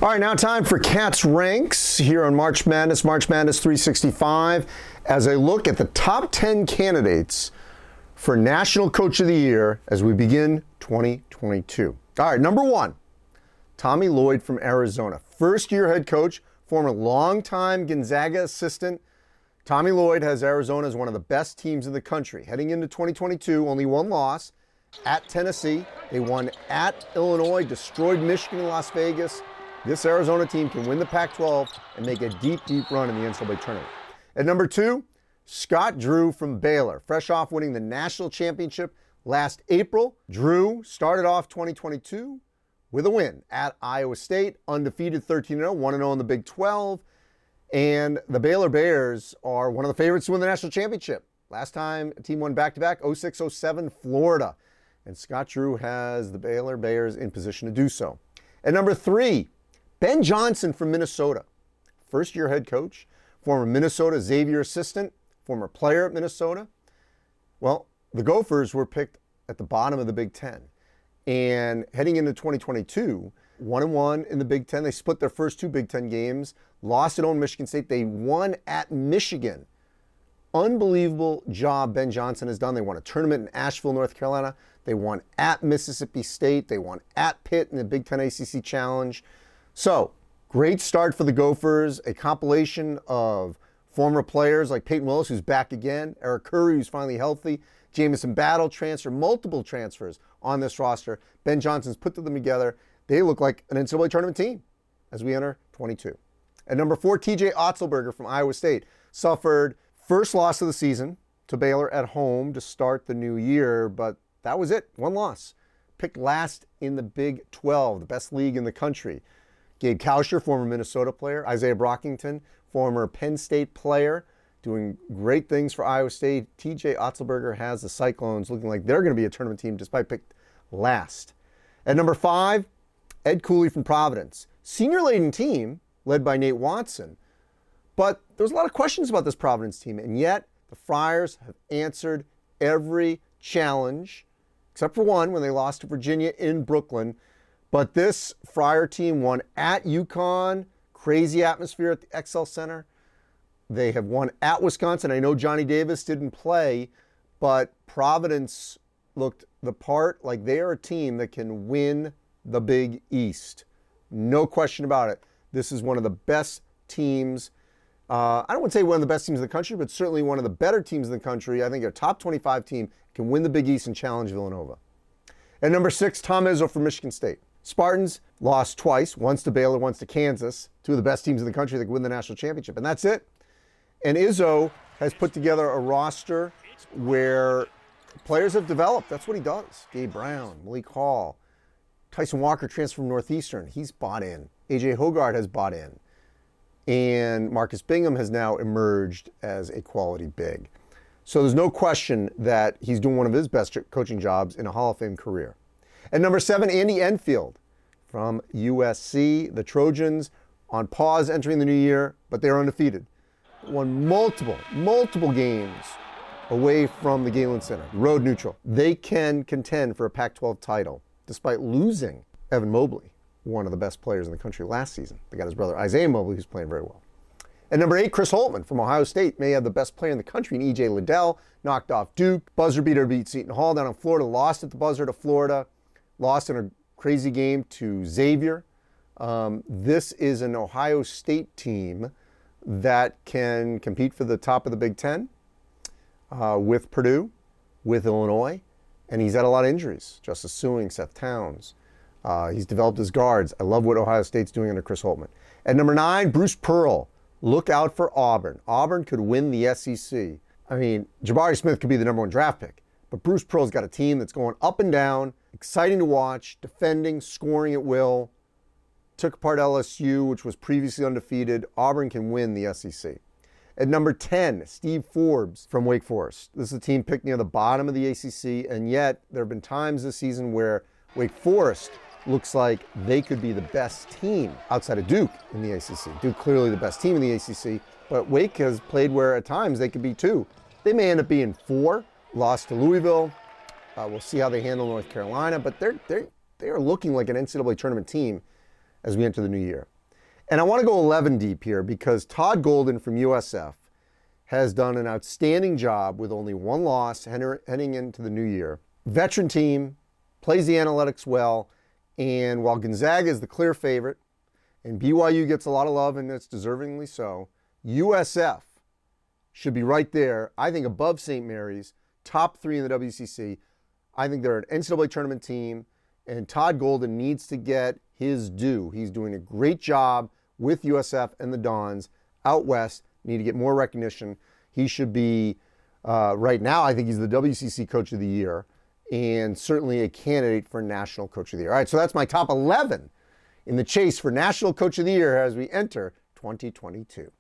All right, now time for Katz Ranks here on March Madness 365, as I look at the top 10 candidates for National Coach of the Year as we begin 2022. All right, number one, Tommy Lloyd from Arizona. First-year head coach, former longtime Gonzaga assistant. Tommy Lloyd has Arizona as one of the best teams in the country. Heading into 2022, only one loss at Tennessee. They won at Illinois, destroyed Michigan and Las Vegas. This Arizona team can win the Pac-12 and make a deep, deep run in the NCAA tournament. At number two, Scott Drew from Baylor. Fresh off winning the national championship last April, Drew started off 2022 with a win at Iowa State, undefeated 13-0, 1-0 in the Big 12. And the Baylor Bears are one of the favorites to win the national championship. Last time a team won back-to-back, 06-07, Florida. And Scott Drew has the Baylor Bears in position to do so. At number three, Ben Johnson from Minnesota. First-year head coach, former Minnesota Xavier assistant, former player at Minnesota. Well, the Gophers were picked at the bottom of the Big Ten. And heading into 2022, 1-1 in the Big Ten. They split their first two Big Ten games, lost at home Michigan State. They won at Michigan. Unbelievable job Ben Johnson has done. They won a tournament in Asheville, North Carolina. They won at Mississippi State. They won at Pitt in the Big Ten ACC Challenge. So, great start for the Gophers, a compilation of former players like Peyton Willis, who's back again, Eric Curry, who's finally healthy, Jamison Battle transfer, multiple transfers on this roster. Ben Johnson's put them together. They look like an NCAA tournament team as we enter 22. At number four, TJ Otzelberger from Iowa State suffered first loss of the season to Baylor at home to start the new year, but that was it, one loss. Picked last in the Big 12, the best league in the country. Gabe Kausher, former Minnesota player. Isaiah Brockington, former Penn State player, doing great things for Iowa State. TJ Otzelberger has the Cyclones looking like they're going to be a tournament team despite picked last. At number five, Ed Cooley from Providence. Senior-laden team led by Nate Watson. But there's a lot of questions about this Providence team, and yet the Friars have answered every challenge, except for one when they lost to Virginia in Brooklyn. But this Friar team won at UConn, crazy atmosphere at the XL Center. They have won at Wisconsin. I know Johnny Davis didn't play, but Providence looked the part like they are a team that can win the Big East. No question about it. This is one of the best teams. I don't want to say one of the best teams in the country, but certainly one of the better teams in the country. I think a top 25 team can win the Big East and challenge Villanova. At number six, Tom Izzo from Michigan State. Spartans lost twice, once to Baylor, once to Kansas, two of the best teams in the country that can win the national championship, and that's it. And Izzo has put together a roster where players have developed. That's what he does. Gabe Brown, Malik Hall, Tyson Walker transferred from Northeastern. He's bought in. A.J. Hogarth has bought in. And Marcus Bingham has now emerged as a quality big. So there's no question that he's doing one of his best coaching jobs in a Hall of Fame career. At number seven, Andy Enfield from USC. The Trojans on pause entering the new year, but they're undefeated. Won multiple games away from the Galen Center, road neutral. They can contend for a Pac-12 title, despite losing Evan Mobley, one of the best players in the country last season. They got his brother Isaiah Mobley, who's playing very well. At number eight, Chris Holtmann from Ohio State may have the best player in the country in E.J. Liddell, knocked off Duke, buzzer beater beat Seton Hall down in Florida, lost at the buzzer to Florida, lost in a crazy game to Xavier. This is an Ohio State team that can compete for the top of the Big Ten with Purdue, with Illinois, and he's had a lot of injuries. Justice Suing, Seth Towns. He's developed his guards. I love what Ohio State's doing under Chris Holtmann. At number nine, Bruce Pearl. Look out for Auburn. Auburn could win the SEC. I mean, Jabari Smith could be the number one draft pick, but Bruce Pearl's got a team that's going up and down, exciting to watch, defending, scoring at will. Took apart LSU, which was previously undefeated. Auburn can win the SEC. At number 10, Steve Forbes from Wake Forest. This is a team picked near the bottom of the ACC, and yet there have been times this season where Wake Forest looks like they could be the best team outside of Duke in the ACC. Duke clearly the best team in the ACC, but Wake has played where at times they could be two. They may end up being four, lost to Louisville. We'll see how they handle North Carolina, but they are looking like an NCAA tournament team as we enter the new year. And I want to go 11 deep here because Todd Golden from USF has done an outstanding job with only one loss heading into the new year. Veteran team, plays the analytics well, and while Gonzaga is the clear favorite, and BYU gets a lot of love, and it's deservingly so, USF should be right there, I think, above St. Mary's, top 3 in the WCC. I think they're an NCAA tournament team, and Todd Golden needs to get his due. He's doing a great job with USF and the Dons out west. Need to get more recognition. He should be, right now, I think he's the WCC Coach of the Year and certainly a candidate for National Coach of the Year. All right, so that's my top 11 in the chase for National Coach of the Year as we enter 2022.